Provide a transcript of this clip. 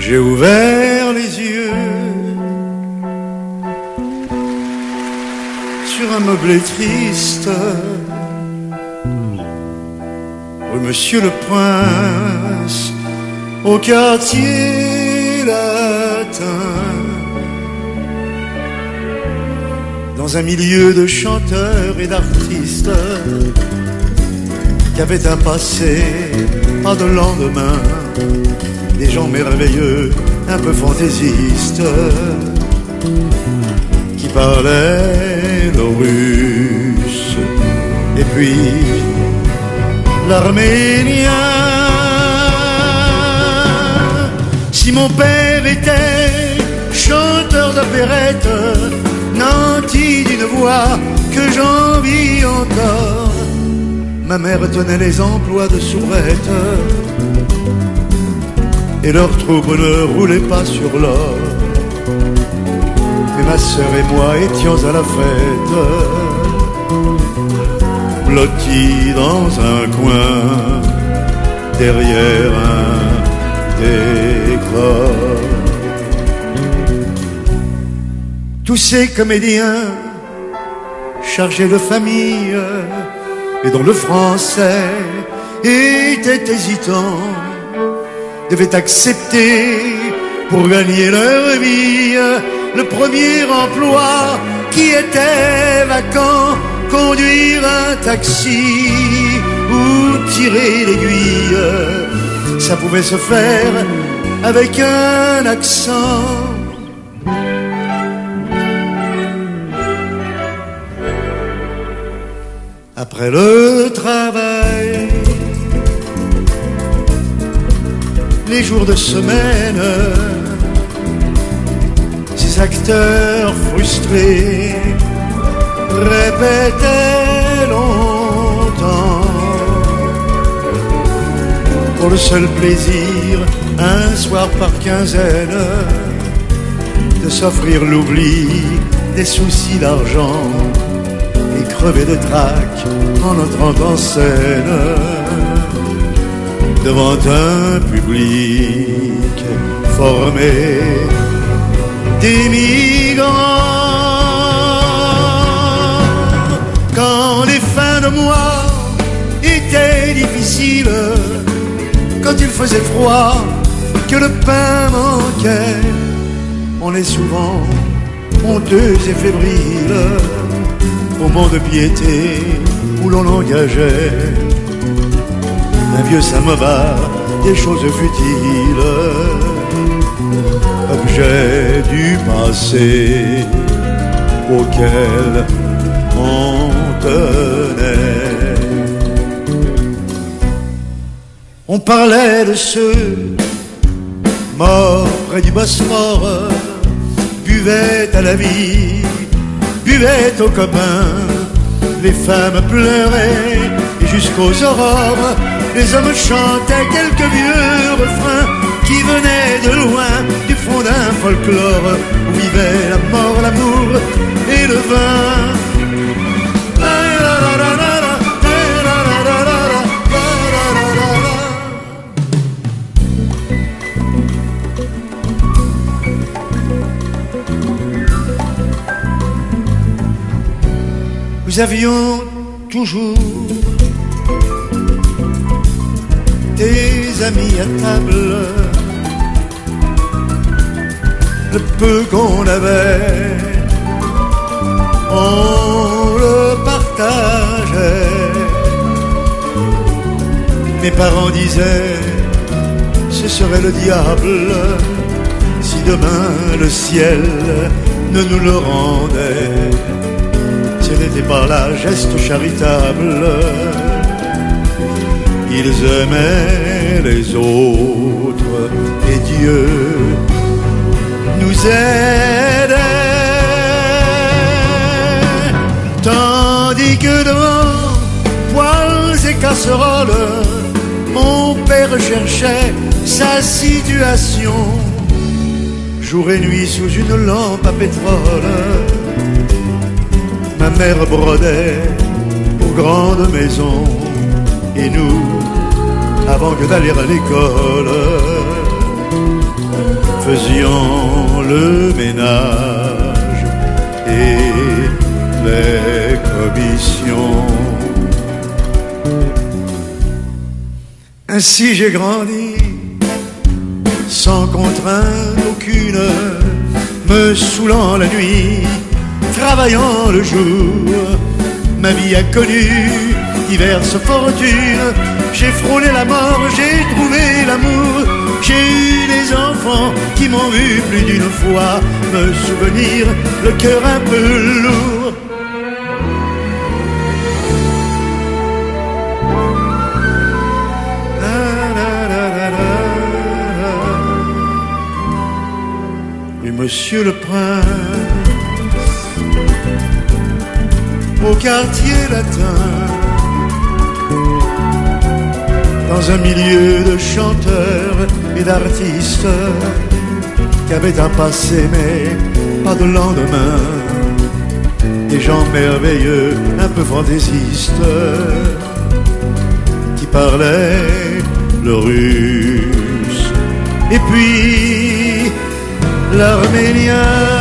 J'ai ouvert les yeux sur un meublé triste, rue Monsieur le Prince, au quartier latin, dans un milieu de chanteurs et d'artistes qui avaient un passé, pas de lendemain, des gens merveilleux, un peu fantaisistes, qui parlaient le russe et puis l'arménien. Si mon père était chanteur d'opérette, nanti d'une voix que j'envie encore, ma mère tenait les emplois de soubrette, et leur troupe ne roulait pas sur l'or. Mais ma sœur et moi étions à la fête, blottis dans un coin, derrière un décor. Tous ces comédiens chargés de famille et dont le français était hésitant devaient accepter pour gagner leur vie le premier emploi qui était vacant, conduire un taxi ou tirer l'aiguille. Ça pouvait se faire avec un accent. Après le travail, les jours de semaine, ces acteurs frustrés répétaient longtemps, pour le seul plaisir, un soir par quinzaine, de s'offrir l'oubli des soucis d'argent et crever de trac en entrant en scène devant un public formé d'émigrants. Quand les fins de mois étaient difficiles, quand il faisait froid, que le pain manquait, on est souvent honteux et fébrile au banc de piété où l'on engageait un vieux samovar, des choses futiles, objet du passé auquel on tenait. On parlait de ceux morts près du Bosphore, buvaient à la vie, buvaient aux copains, les femmes pleuraient et jusqu'aux aurores, les hommes chantaient quelques vieux refrains qui venaient de loin, du fond d'un folklore où vivaient la mort, l'amour et le vin. Nous avions toujours des amis à table, le peu qu'on avait, on le partageait. Mes parents disaient, ce serait le diable si demain le ciel ne nous le rendait. Ce n'était pas là geste charitable, ils aimaient les autres et Dieu nous aidait. Tandis que devant poêles et casseroles, mon père cherchait sa situation, jour et nuit sous une lampe à pétrole. Ma mère brodait aux grandes maisons et nous, avant que d'aller à l'école, faisions le ménage et les commissions. Ainsi j'ai grandi, sans contrainte aucune, me saoulant la nuit, travaillant le jour. Ma vie a connu diverses fortunes, j'ai frôlé la mort, j'ai trouvé l'amour, j'ai eu des enfants qui m'ont vu plus d'une fois me souvenir, le cœur un peu lourd. Et Monsieur le Prince, au quartier latin, dans un milieu de chanteurs et d'artistes qui avaient un passé mais pas de lendemain, des gens merveilleux, un peu fantaisistes, qui parlaient le russe et puis l'arménien.